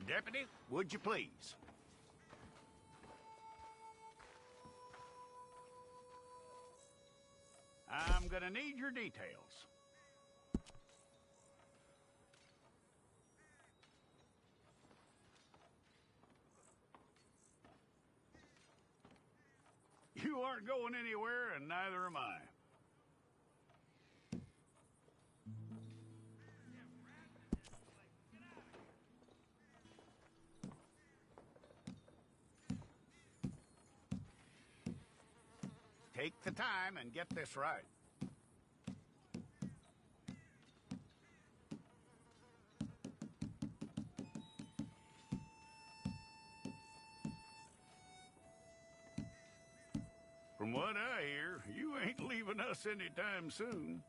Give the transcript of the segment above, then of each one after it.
Deputy, would you please? I'm gonna need your details. You aren't going anywhere, and neither am I. Take the time and get this right. From what I hear, you ain't leaving us anytime soon.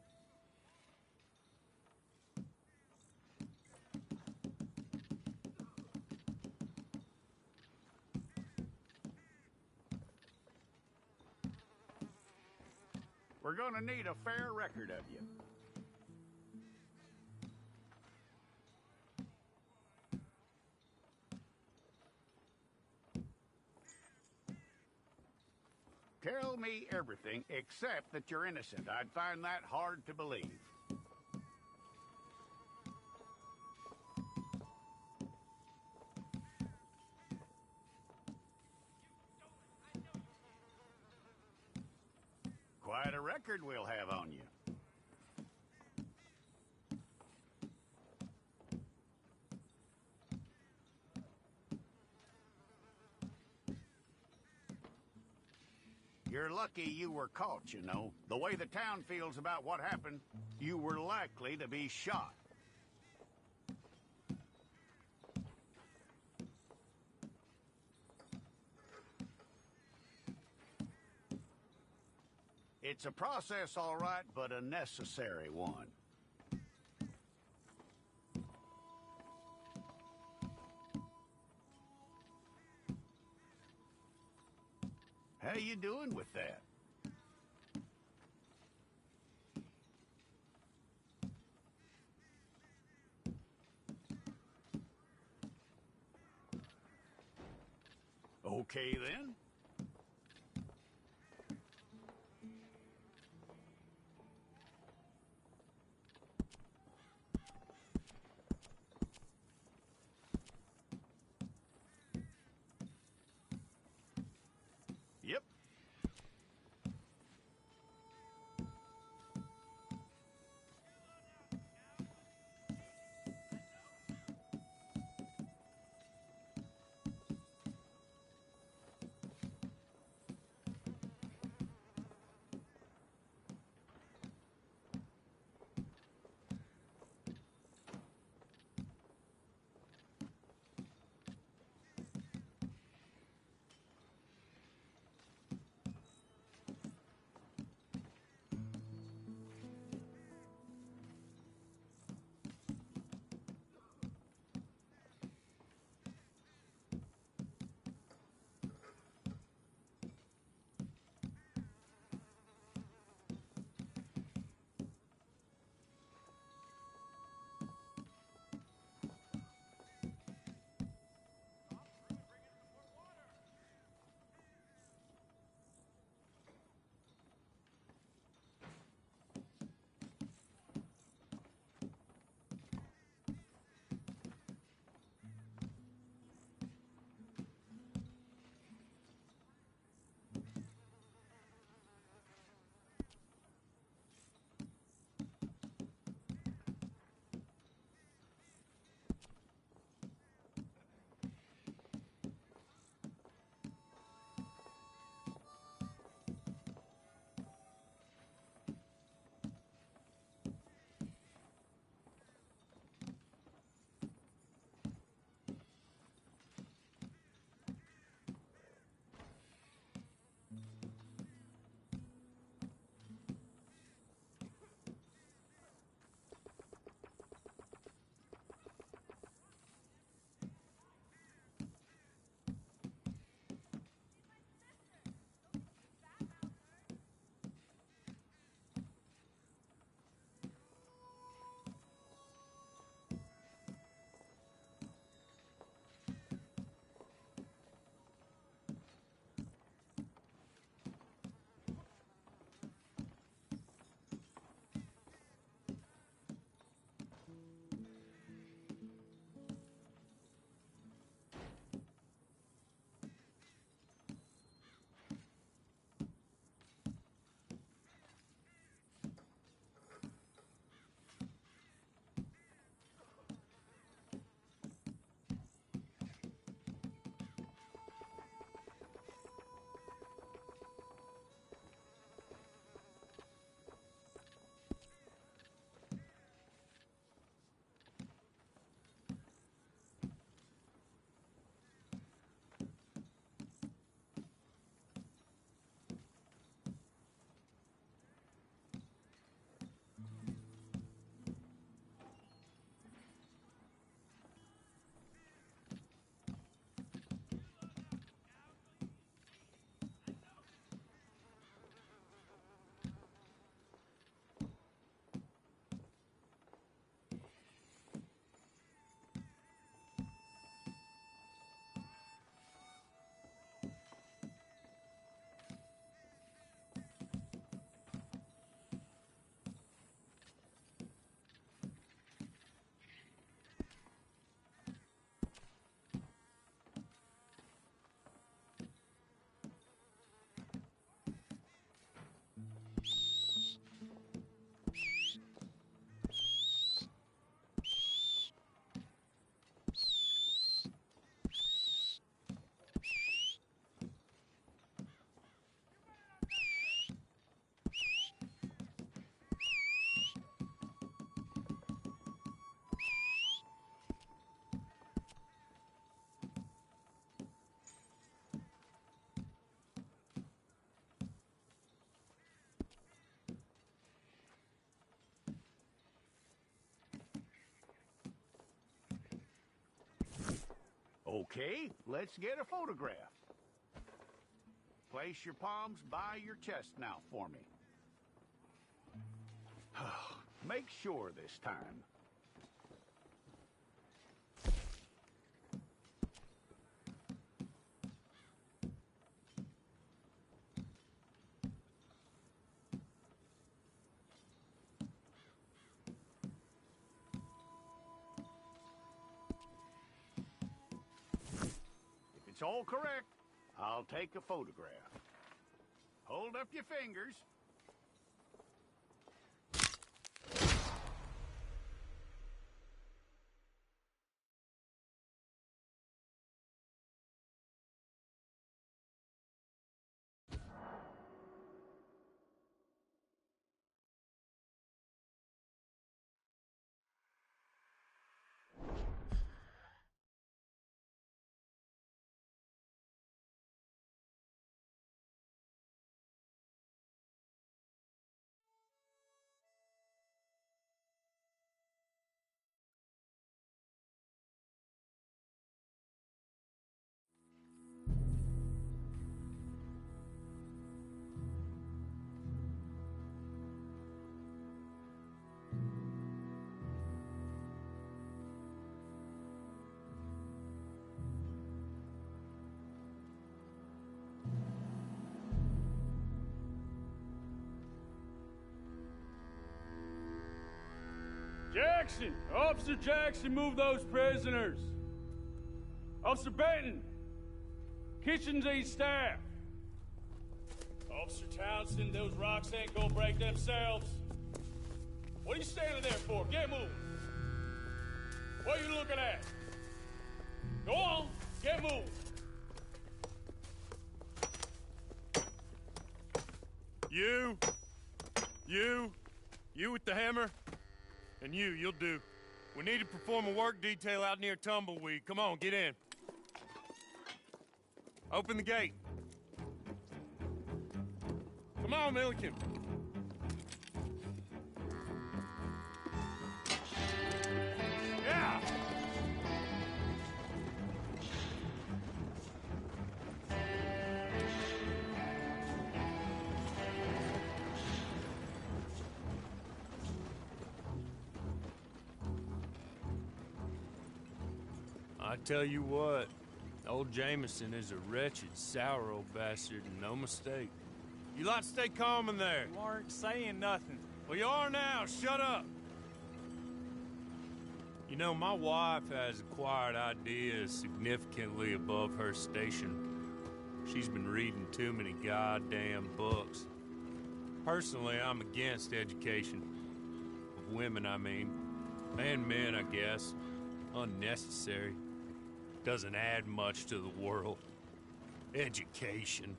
We're gonna need a fair record of you. Tell me everything except that you're innocent. I'd find that hard to believe. Quite a record we'll have on you. You're lucky you were caught, you know. The way the town feels about what happened, you were likely to be shot. It's a process, all right, but a necessary one. How you doing with that? Okay, then. Yep. Okay, let's get a photograph. Place your palms by your chest now for me. Make sure this time. If it's all correct, I'll take a photograph. Hold up your fingers. Jackson! Officer Jackson, move those prisoners! Officer Benton! Kitchens these staff! Officer Townsend, those rocks ain't gonna break themselves. What are you standing there for? Get moving! What are you looking at? Go on, get moving! You with the hammer? And you'll do. We need to perform a work detail out near Tumbleweed. Come on, get in. Open the gate. Come on, Milliken. Yeah! I tell you what, old Jameson is a wretched, sour old bastard, and no mistake. You lot stay calm in there. You aren't saying nothing. Well, you are now. Shut up. You know, my wife has acquired ideas significantly above her station. She's been reading too many goddamn books. Personally, I'm against education. Of women, I mean. And men, I guess. Unnecessary. Doesn't add much to the world. Education.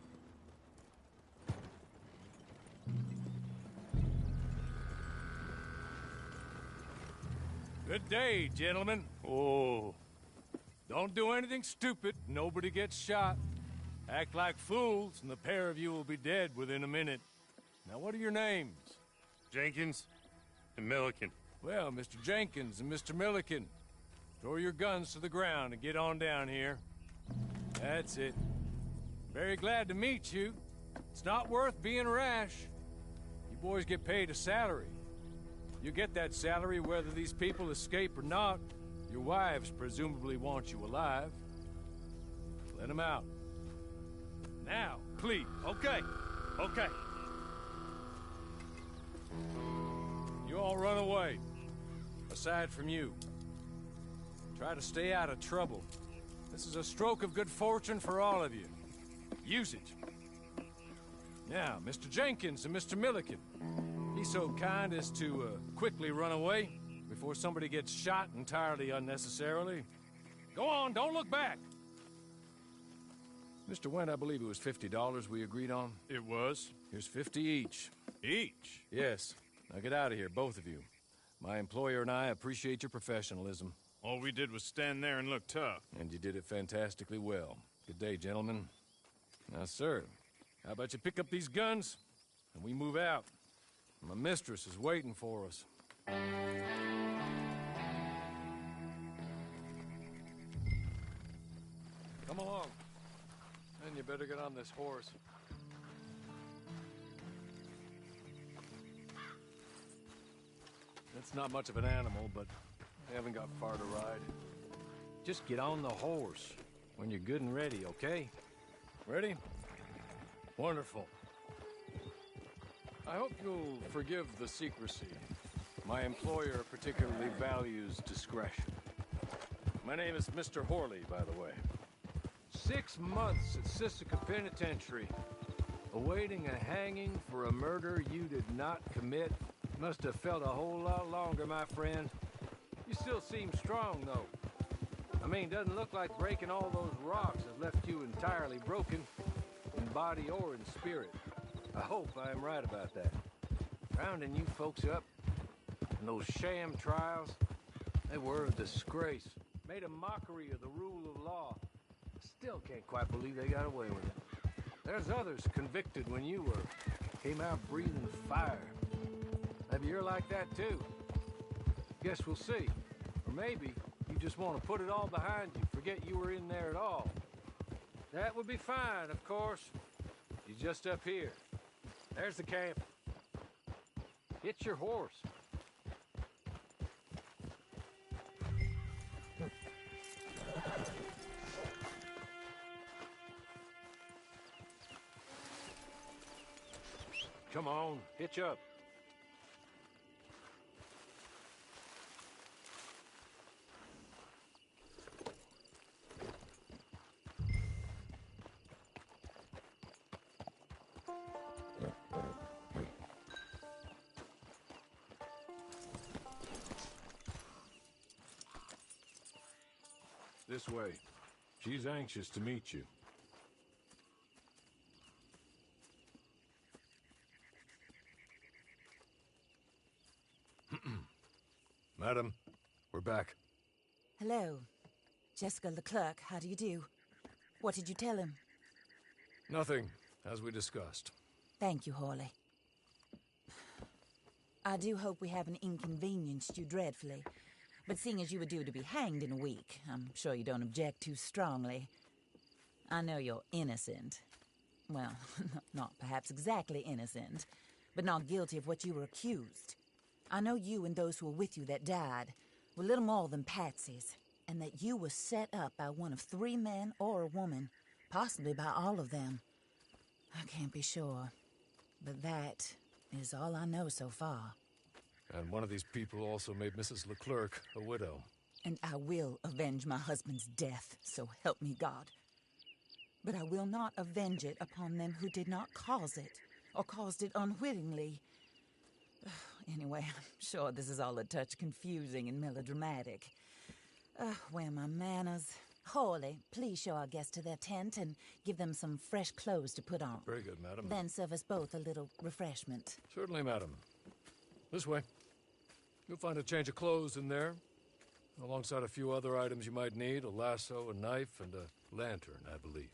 Good day, gentlemen. Oh. Don't do anything stupid. Nobody gets shot. Act like fools, and the pair of you will be dead within a minute. Now, what are your names? Jenkins and Milliken. Well, Mr. Jenkins and Mr. Milliken, throw your guns to the ground and get on down here. That's it. Very glad to meet you. It's not worth being rash. You boys get paid a salary. You get that salary whether these people escape or not. Your wives presumably want you alive. Let them out. Now, please. Okay. You all run away. Aside from you. Try to stay out of trouble. This is a stroke of good fortune for all of you. Use it. Now, Mr. Jenkins and Mr. Milliken, be so kind as to quickly run away before somebody gets shot entirely unnecessarily. Go on, don't look back. Mr. Wendt, I believe it was $50 we agreed on. It was. Here's 50 each. Each? Yes. Now get out of here, both of you. My employer and I appreciate your professionalism. All we did was stand there and look tough. And you did it fantastically well. Good day, gentlemen. Now, sir, how about you pick up these guns, and we move out? My mistress is waiting for us. better get on this horse. It's not much of an animal, but we haven't got far to ride. Just get on the horse when you're good and ready, okay? Ready? Wonderful. I hope you'll forgive the secrecy. My employer particularly values discretion. My name is Mr. Horley, by the way. 6 months at Sisika Penitentiary, awaiting a hanging for a murder you did not commit. Must have felt a whole lot longer, my friend. You still seem strong, though. I mean, doesn't look like breaking all those rocks has left you entirely broken, in body or in spirit. I hope I am right about that. Rounding you folks up, and those sham trials, they were a disgrace. Made a mockery of the rule of law. Still can't quite believe they got away with it. There's others convicted when you were. Came out breathing fire. Maybe you're like that too. Guess we'll see. Or maybe you just want to put it all behind you, forget you were in there at all. That would be fine, of course. You're just up here. There's the camp. Hit your horse. Come on, hitch up. This way. She's anxious to meet you. Madam, we're back. Hello. Jessica Leclerc, how do you do? What did you tell him? Nothing, as we discussed. Thank you, Horley. I do hope we haven't inconvenienced you dreadfully. But seeing as you were due to be hanged in a week, I'm sure you don't object too strongly. I know you're innocent. Well, not perhaps exactly innocent, but not guilty of what you were accused. I know you and those who were with you that died were little more than patsies, and that you were set up by one of 3 men or a woman, possibly by all of them. I can't be sure, but that is all I know so far. And one of these people also made Mrs. Leclerc a widow. And I will avenge my husband's death, so help me God. But I will not avenge it upon them who did not cause it, or caused it unwittingly. Anyway, I'm sure this is all a touch confusing and melodramatic. Where are my manners? Horley, please show our guests to their tent and give them some fresh clothes to put on. Very good, madam. Then serve us both a little refreshment. Certainly, madam. This way. You'll find a change of clothes in there, alongside a few other items you might need, a lasso, a knife, and a lantern, I believe.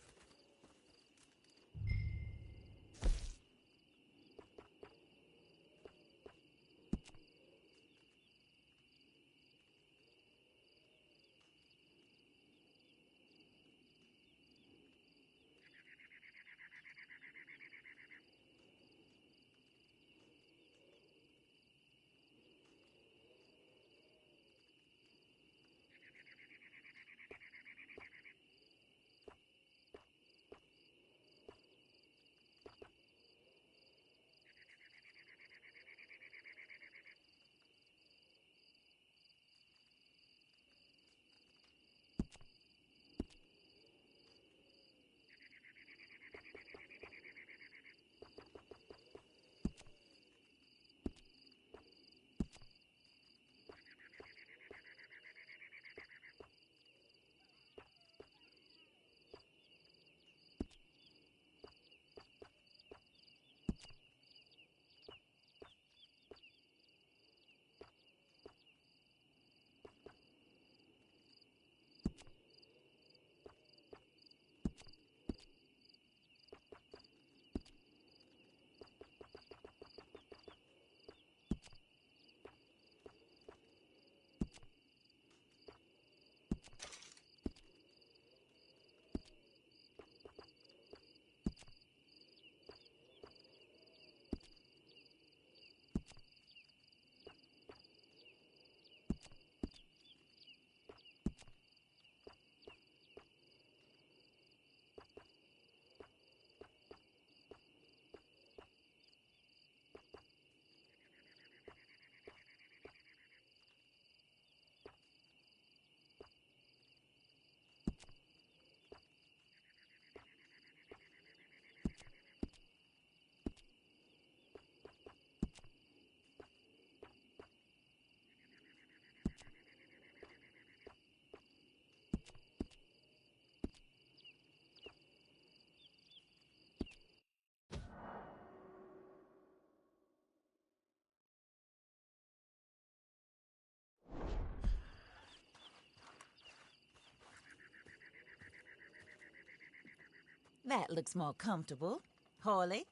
That looks more comfortable. Hawley,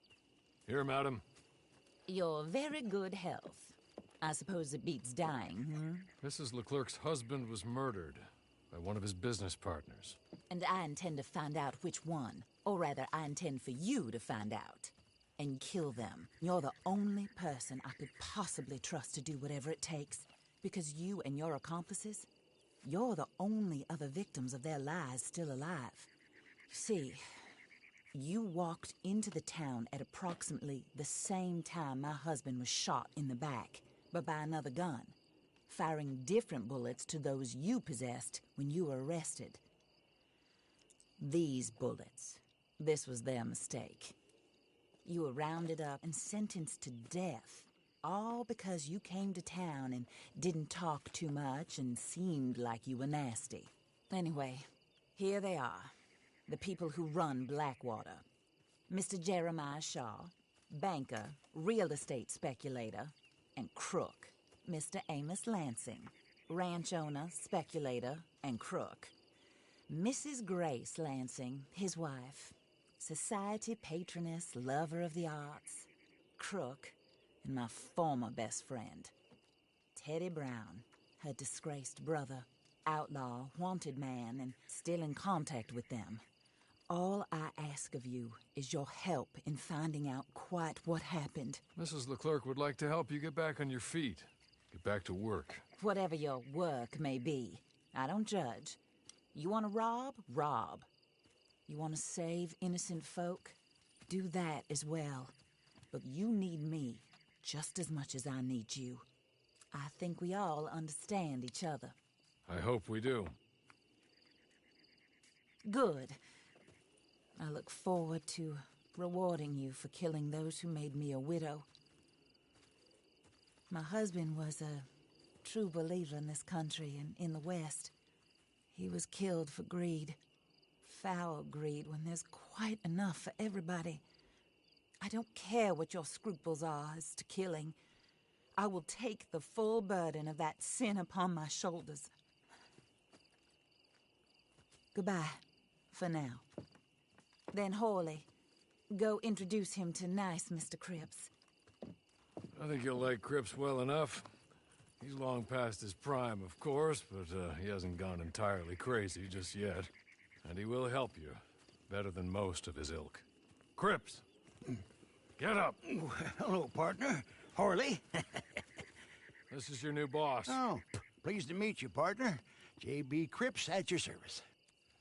Here, madam. your very good health. I suppose it beats dying, Mrs. Leclerc's husband was murdered by one of his business partners. And I intend to find out which one. Or rather, I intend for you to find out. And kill them. You're the only person I could possibly trust to do whatever it takes. Because you and your accomplices, you're the only other victims of their lies still alive. You see, you walked into the town at approximately the same time my husband was shot in the back, but by another gun, firing different bullets to those you possessed when you were arrested. These bullets, this was their mistake. You were rounded up and sentenced to death, all because you came to town and didn't talk too much and seemed like you were nasty. Anyway, here they are, the people who run Blackwater. Mr. Jeremiah Shaw, banker, real estate speculator, and crook. Mr. Amos Lansing, ranch owner, speculator, and crook. Mrs. Grace Lansing, his wife, society patroness, lover of the arts, crook, and my former best friend. Teddy Brown, her disgraced brother, outlaw, wanted man, and still in contact with them. All I ask of you is your help in finding out quite what happened. Mrs. Leclerc would like to help you get back on your feet. Get back to work. Whatever your work may be, I don't judge. You want to rob? Rob. You want to save innocent folk? Do that as well. But you need me just as much as I need you. I think we all understand each other. I hope we do. Good. I look forward to rewarding you for killing those who made me a widow. My husband was a true believer in this country and in the West. He was killed for greed. Foul greed when there's quite enough for everybody. I don't care what your scruples are as to killing. I will take the full burden of that sin upon my shoulders. Goodbye, for now. Then Hawley, go introduce him to nice Mr. Cripps. I think you'll like Cripps well enough. He's long past his prime, of course, but he hasn't gone entirely crazy just yet. And he will help you, better than most of his ilk. Cripps! Get up! Hello, partner. Harley. This is your new boss. Oh, pleased to meet you, partner. J.B. Cripps at your service.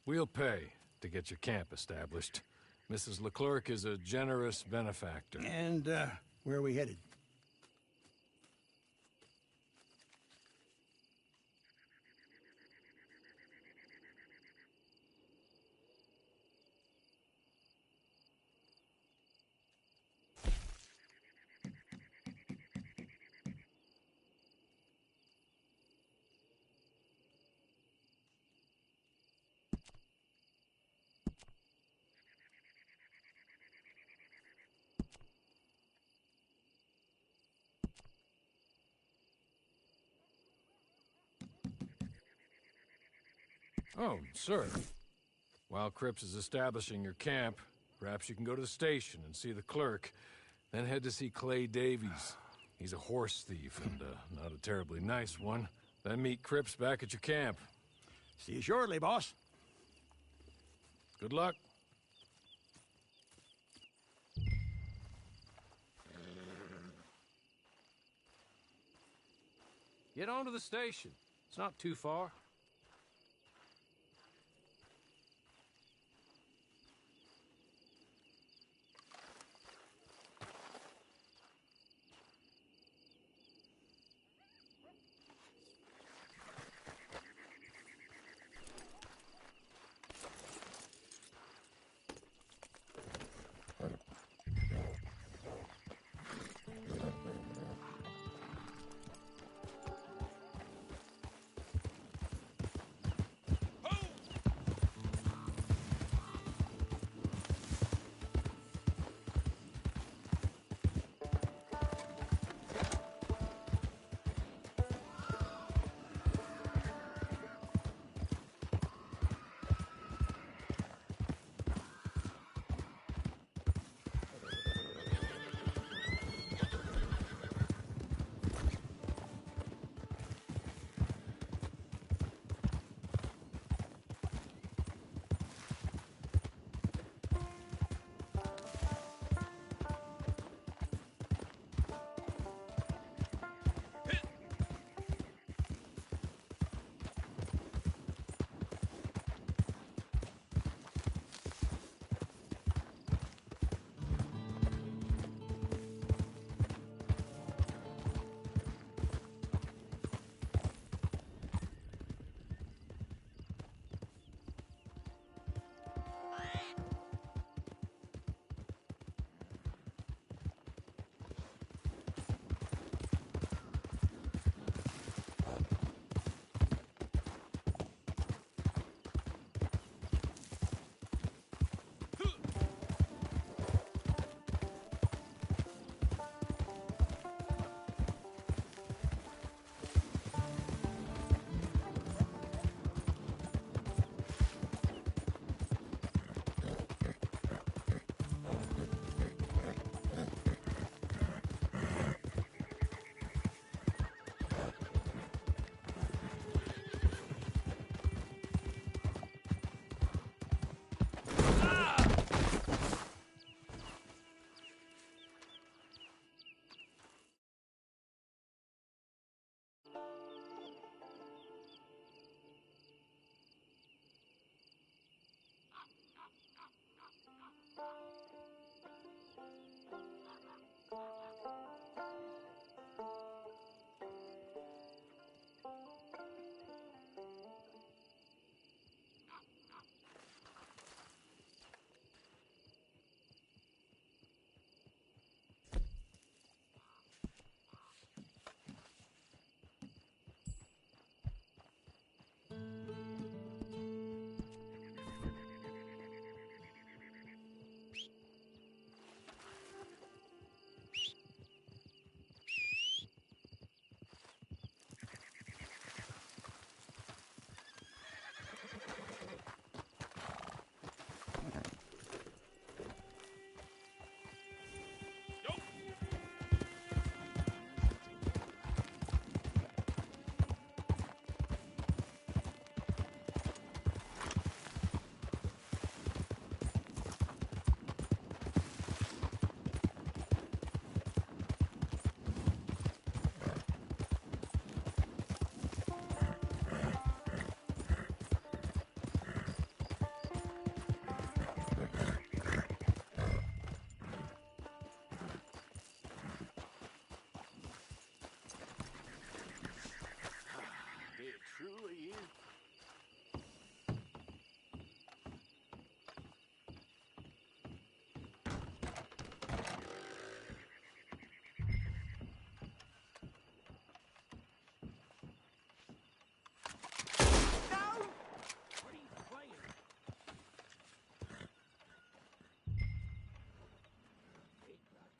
We'll pay to get your camp established. Mrs. Leclerc is a generous benefactor. And, where are we headed? Oh, sir. While Cripps is establishing your camp, perhaps you can go to the station and see the clerk, then head to see Clay Davies. He's a horse thief, and not a terribly nice one. Then meet Cripps back at your camp. See you shortly, boss. Good luck. Get on to the station. It's not too far.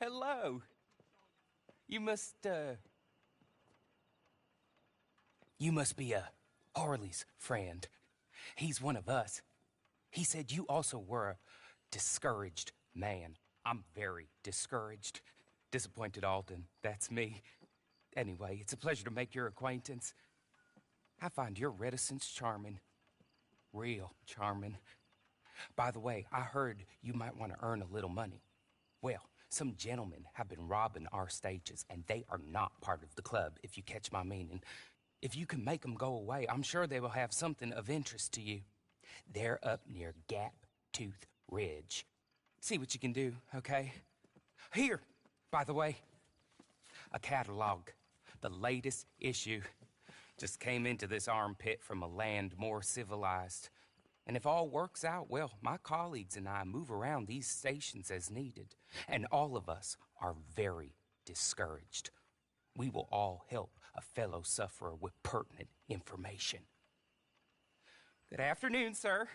Hello. You must be Harley's friend. He's one of us. He said you also were a discouraged man. I'm very discouraged. Disappointed Alden, that's me. Anyway, it's a pleasure to make your acquaintance. I find your reticence charming. Real charming. By the way, I heard you might want to earn a little money. Well, some gentlemen have been robbing our stages, and they are not part of the club, if you catch my meaning. If you can make them go away, I'm sure they will have something of interest to you. They're up near Gap Tooth Ridge. See what you can do, okay? Here, by the way, a catalog. The latest issue. Just came into this armpit from a land more civilized. And if all works out, well, my colleagues and I move around these stations as needed. And all of us are very discouraged. We will all help a fellow sufferer with pertinent information. Good afternoon, sir.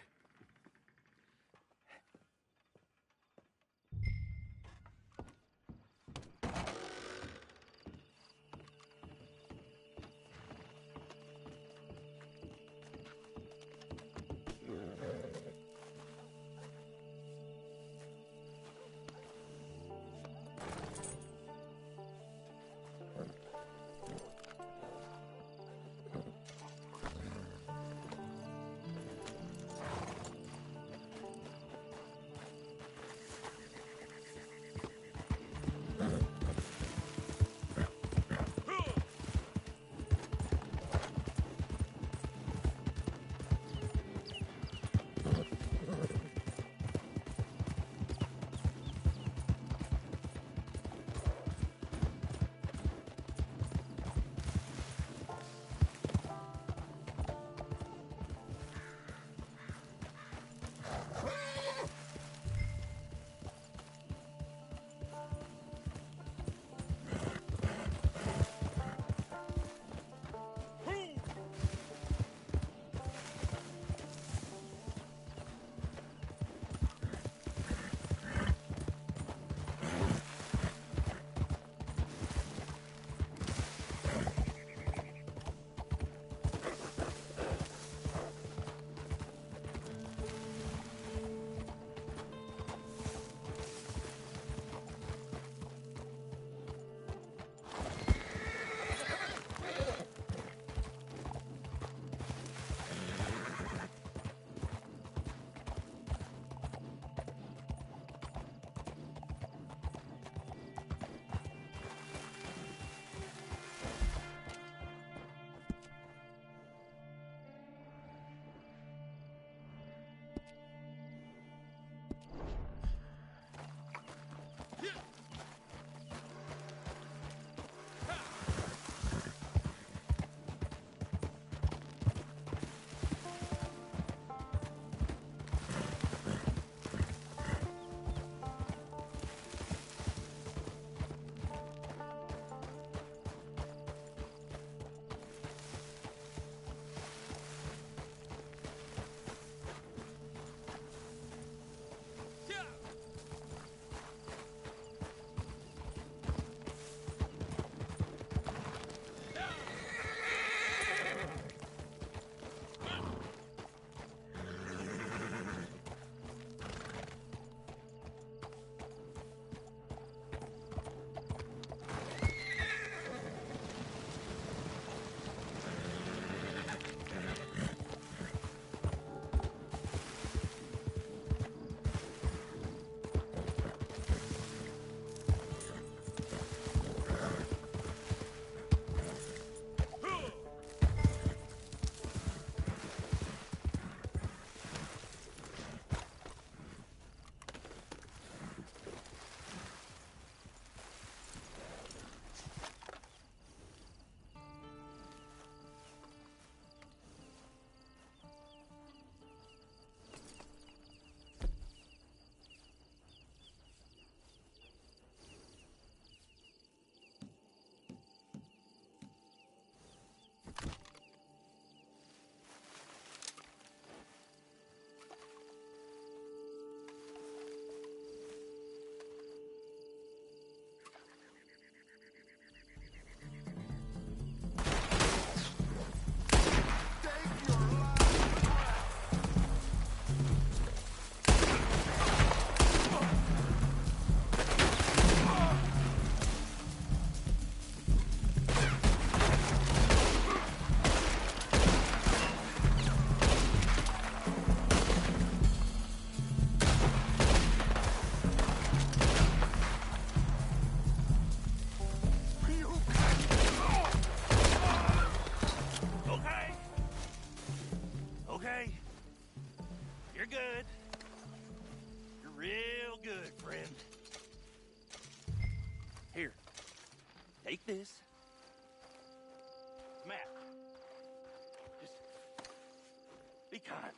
Be kind.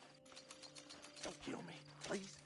Don't kill me, please.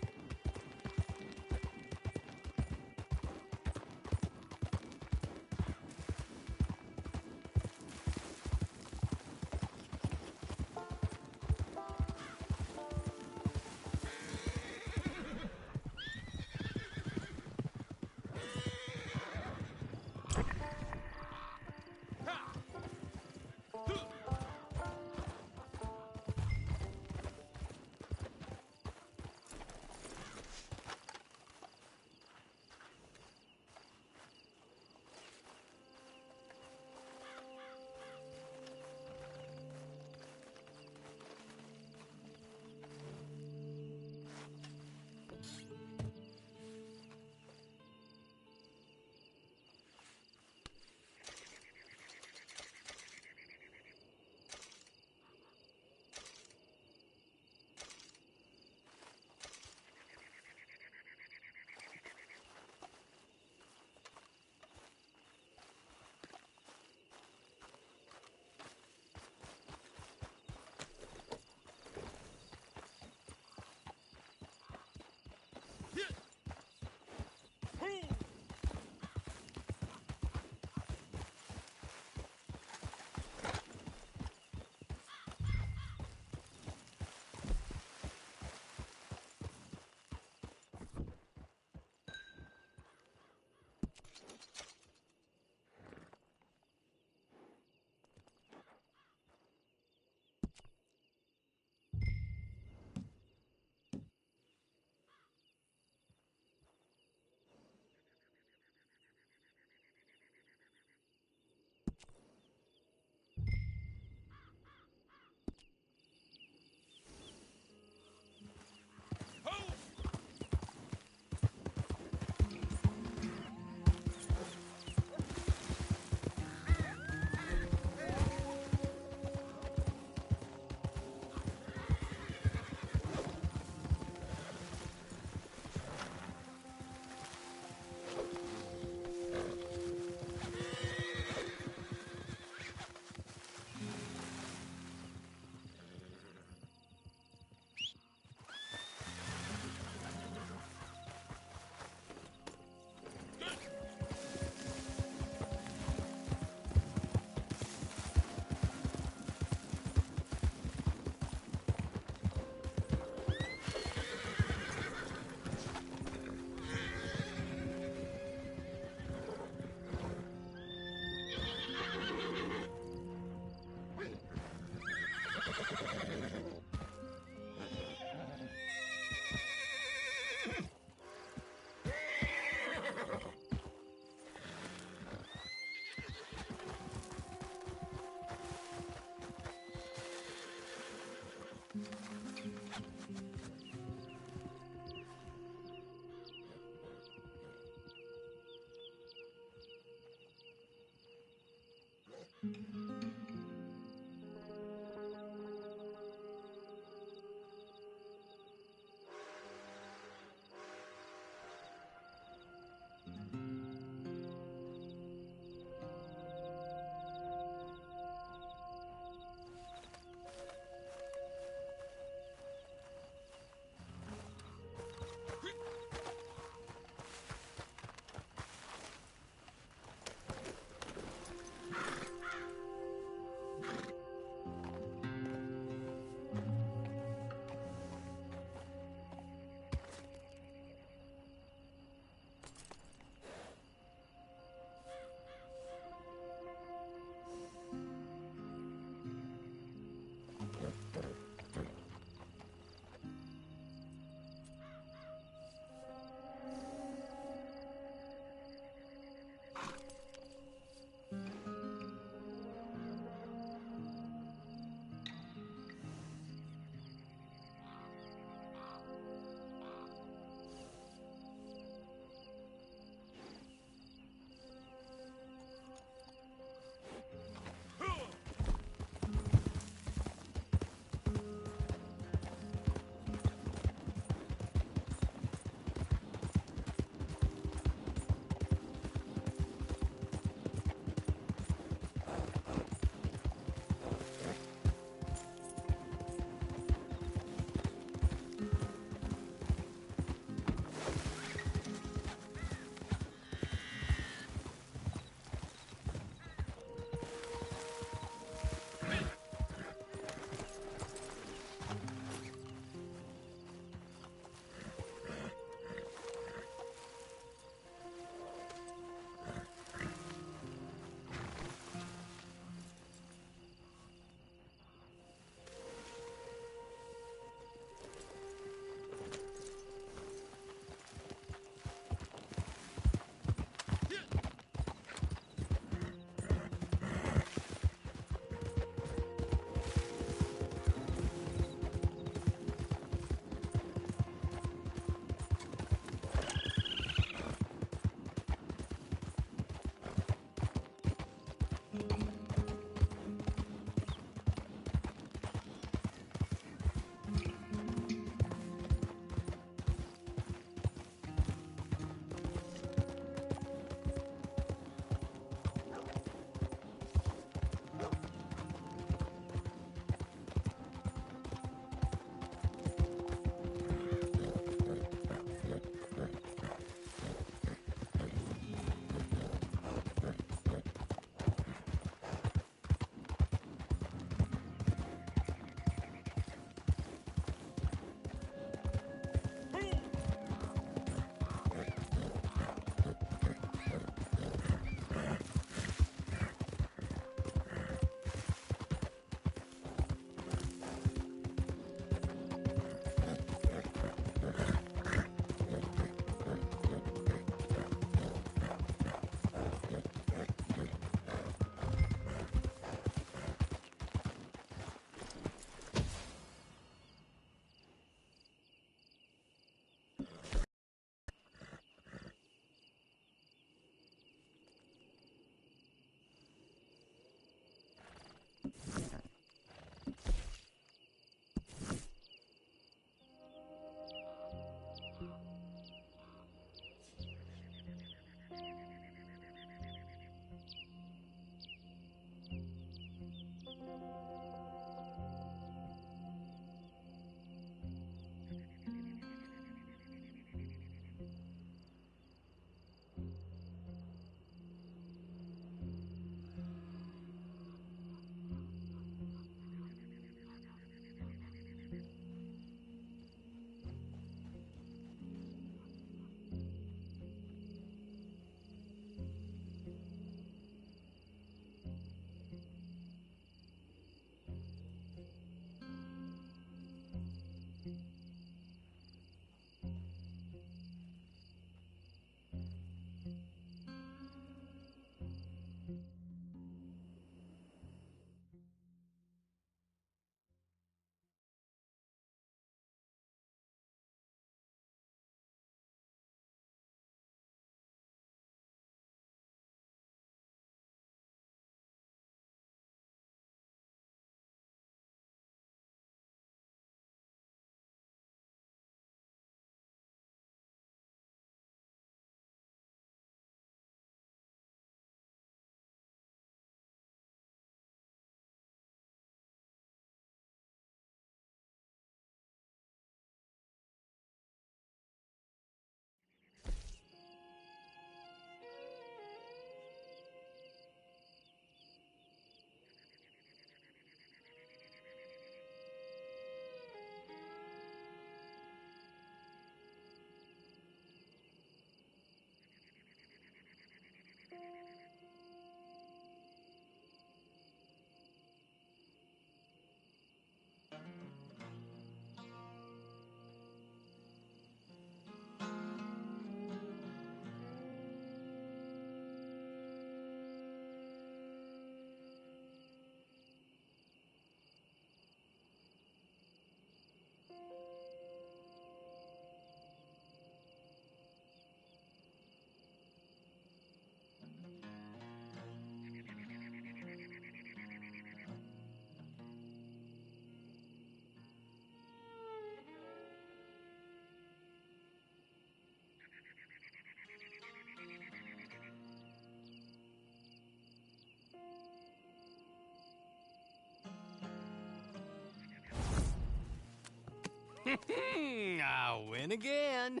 I win again.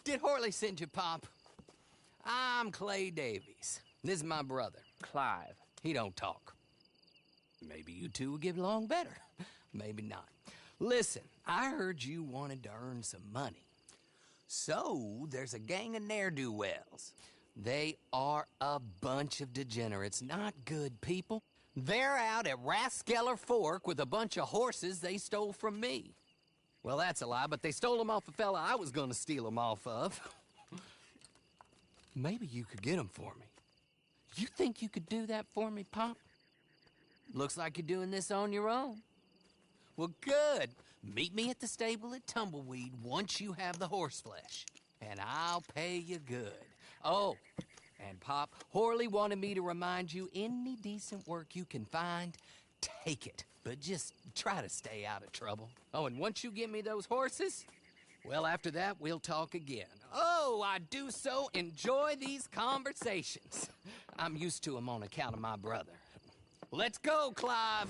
Did Horley send you, Pop? I'm Clay Davies. This is my brother, Clive. He don't talk. Maybe you two will get along better. Maybe not. Listen, I heard you wanted to earn some money. So, there's a gang of ne'er-do-wells. They are a bunch of degenerates, not good people. They're out at Raskeller Fork with a bunch of horses they stole from me. Well, that's a lie, but they stole them off a fella I was gonna steal them off of. Maybe you could get them for me. You think you could do that for me, Pop? Looks like you're doing this on your own. Well, good. Meet me at the stable at Tumbleweed once you have the horse flesh, and I'll pay you good. Oh, and Pop, Horley wanted me to remind you, any decent work you can find, take it. But just try to stay out of trouble. Oh, and once you give me those horses, well, after that, we'll talk again. Oh, I do so enjoy these conversations. I'm used to them on account of my brother. Let's go, Clive.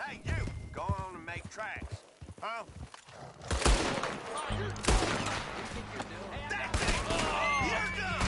Hey, you! Go on and make tracks. Huh? That's it! You're done!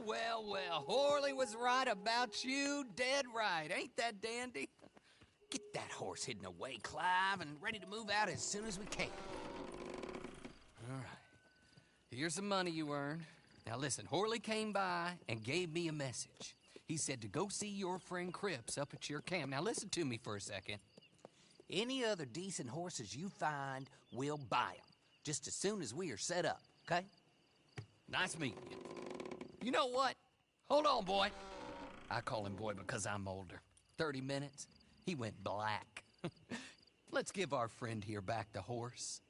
Well. Horley was right about you, dead right. Ain't that dandy? Get that horse hidden away, Clive, and ready to move out as soon as we can. All right. Here's the money you earned. Now listen, Horley came by and gave me a message. He said to go see your friend Cripps up at your camp. Now listen to me for a second. Any other decent horses you find, we'll buy them. Just as soon as we are set up, okay? Nice meeting you. You know what? Hold on, boy. I call him boy because I'm older. 30 minutes, he went black. Let's give our friend here back the horse.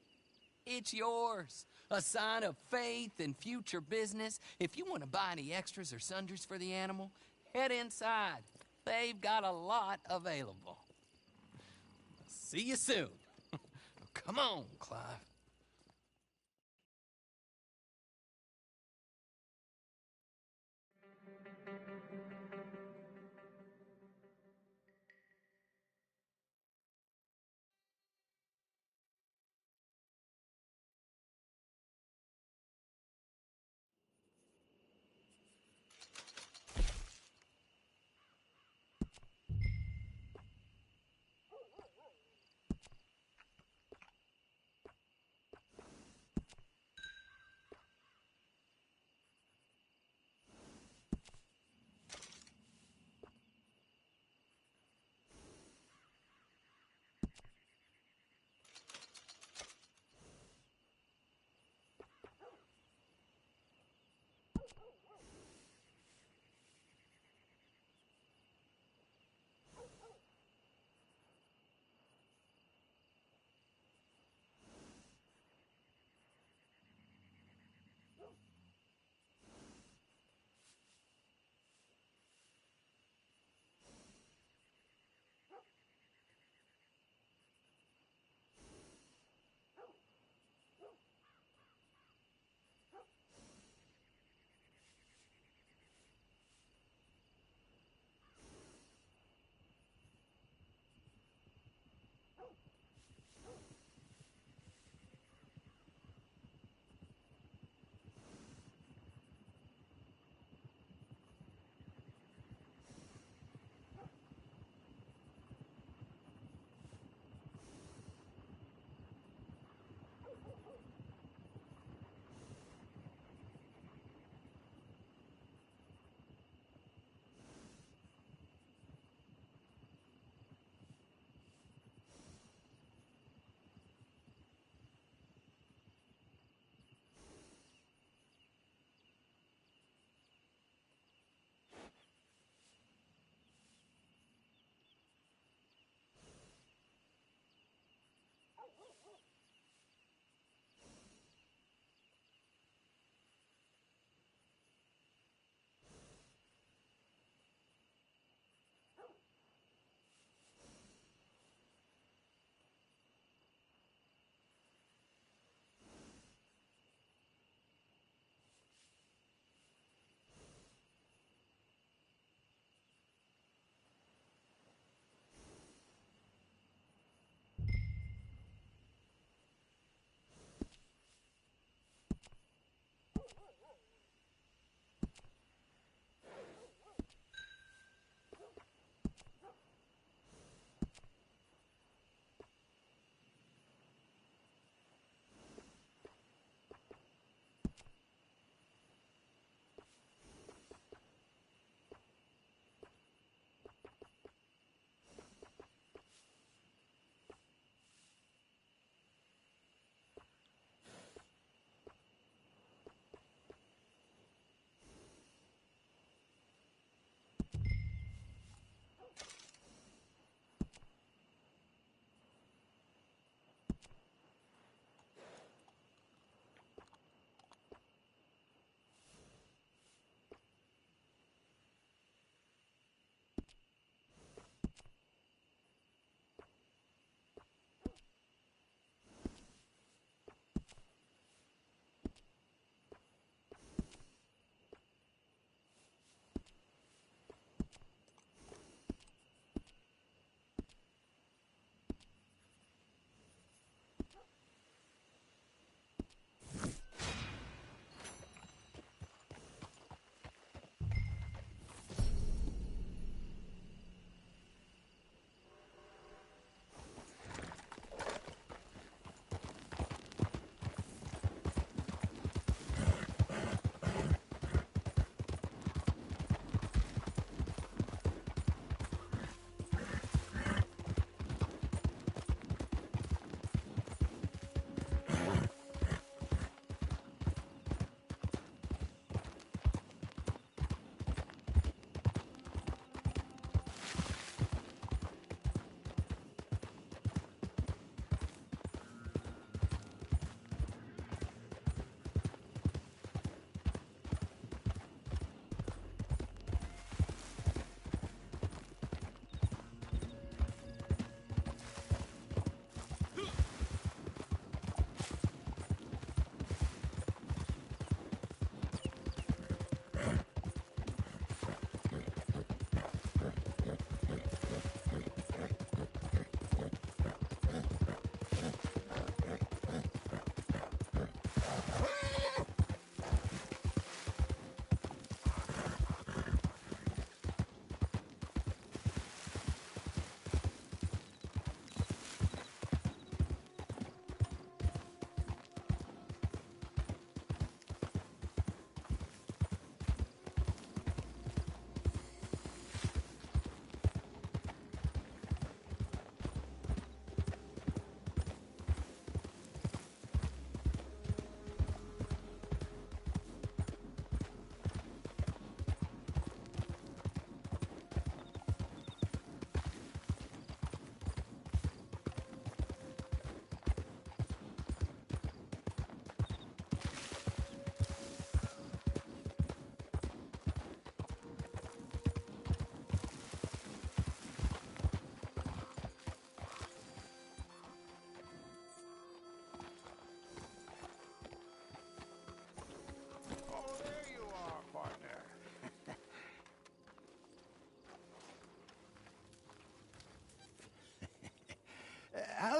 It's yours. A sign of faith and future business. If you want to buy any extras or sundries for the animal, head inside. They've got a lot available. See you soon. Come on, Clive.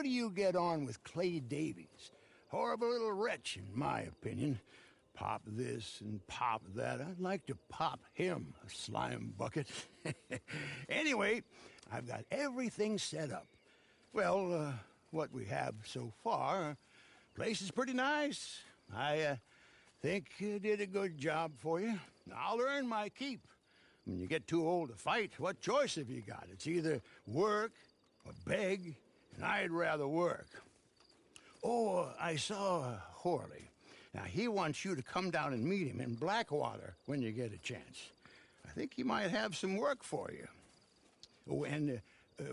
how do you get on with Clay Davies? Horrible little wretch, in my opinion. Pop this and pop that. I'd like to pop him, a slime bucket. Anyway, I've got everything set up. Well, what we have so far, place is pretty nice. I think you did a good job for you. I'll earn my keep. When you get too old to fight, what choice have you got? It's either work or beg, and I'd rather work. Oh, I saw Horley. Now, he wants you to come down and meet him in Blackwater when you get a chance. I think he might have some work for you. Oh, and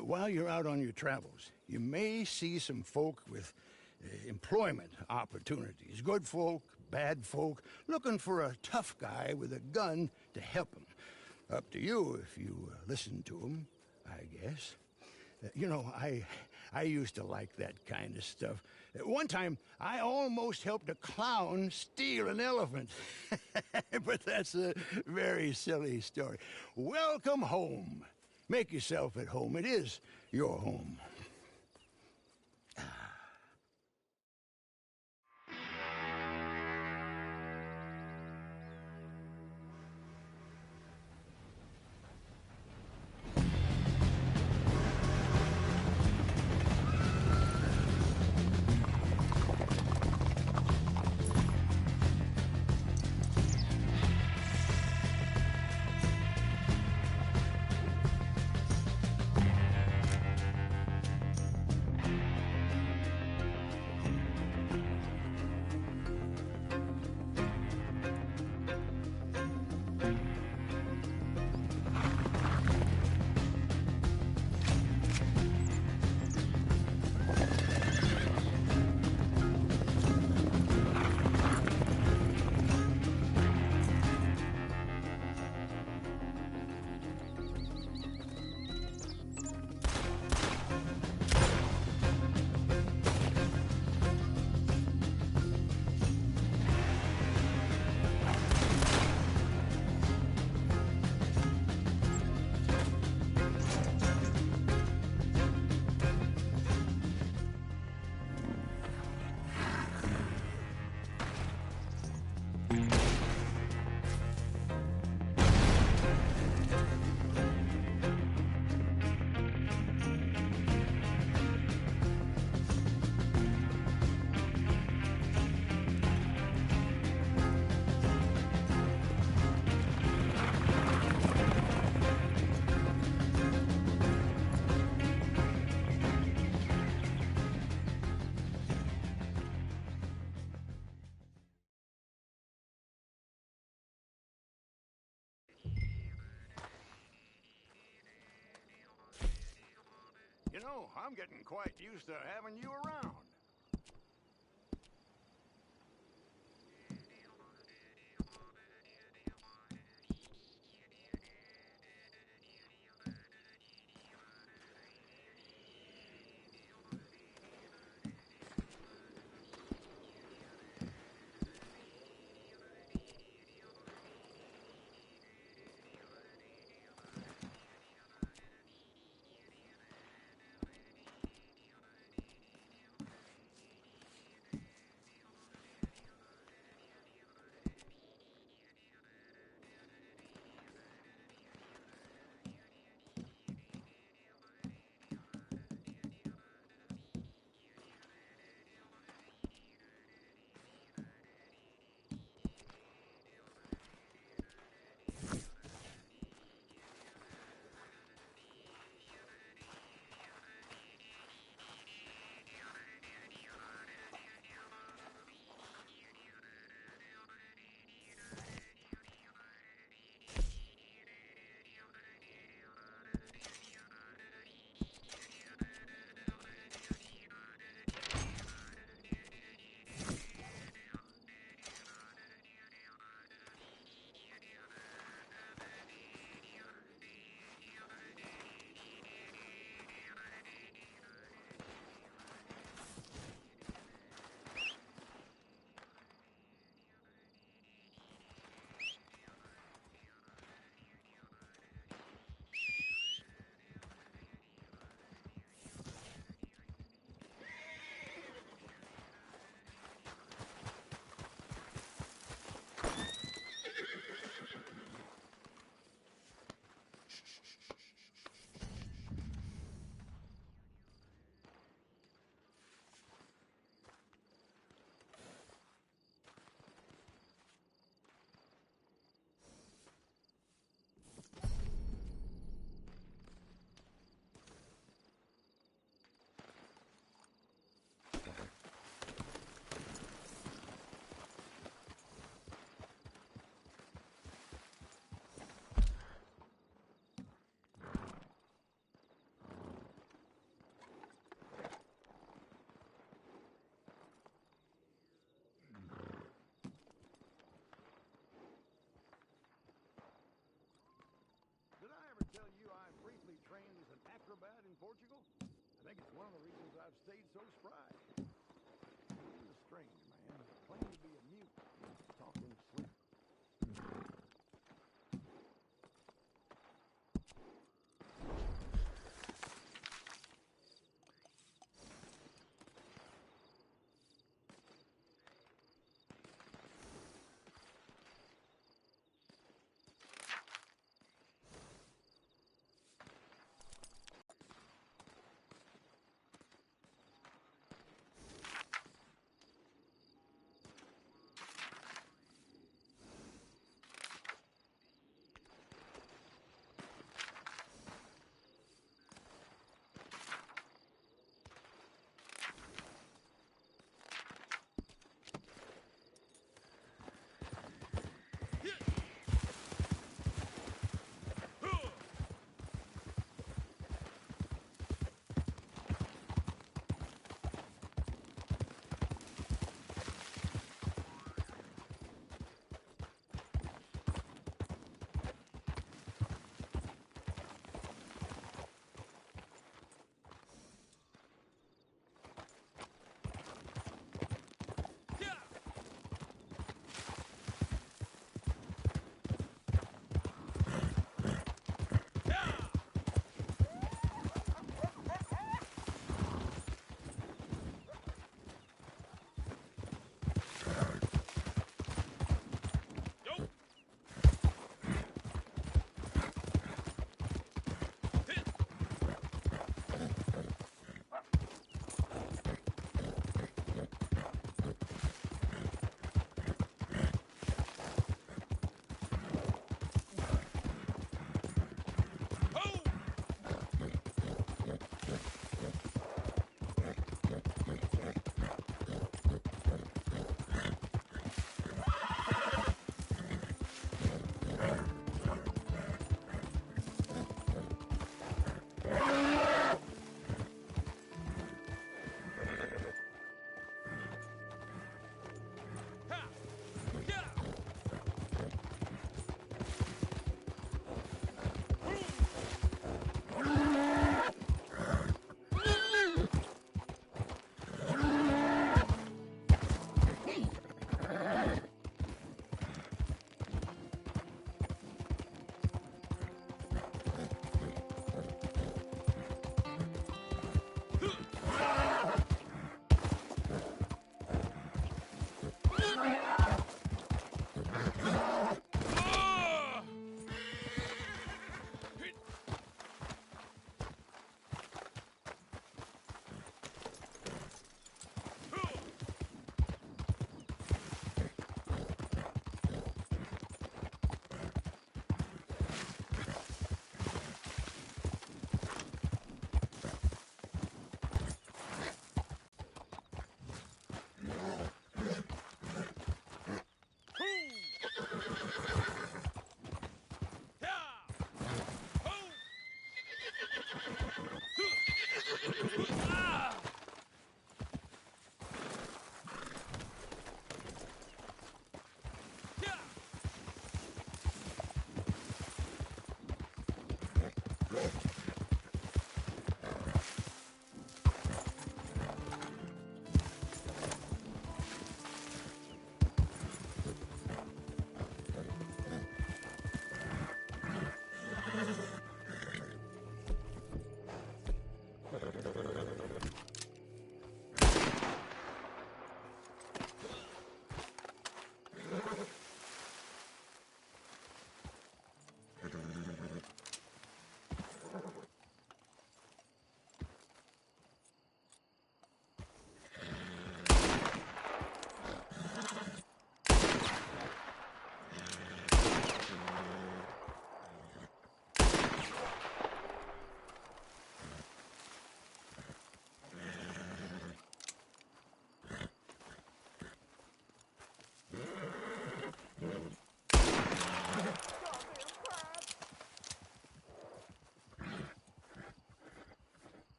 while you're out on your travels, you may see some folk with employment opportunities. Good folk, bad folk, looking for a tough guy with a gun to help them. Up to you if you listen to them, I guess. You know, I used to like that kind of stuff. One time, I almost helped a clown steal an elephant. But that's a very silly story. Welcome home. Make yourself at home. It is your home. You know, I'm getting quite used to having you around. think it's one of the reasons I've stayed so spry. He's a strange man, claimed to be a mute, talked in his sleep.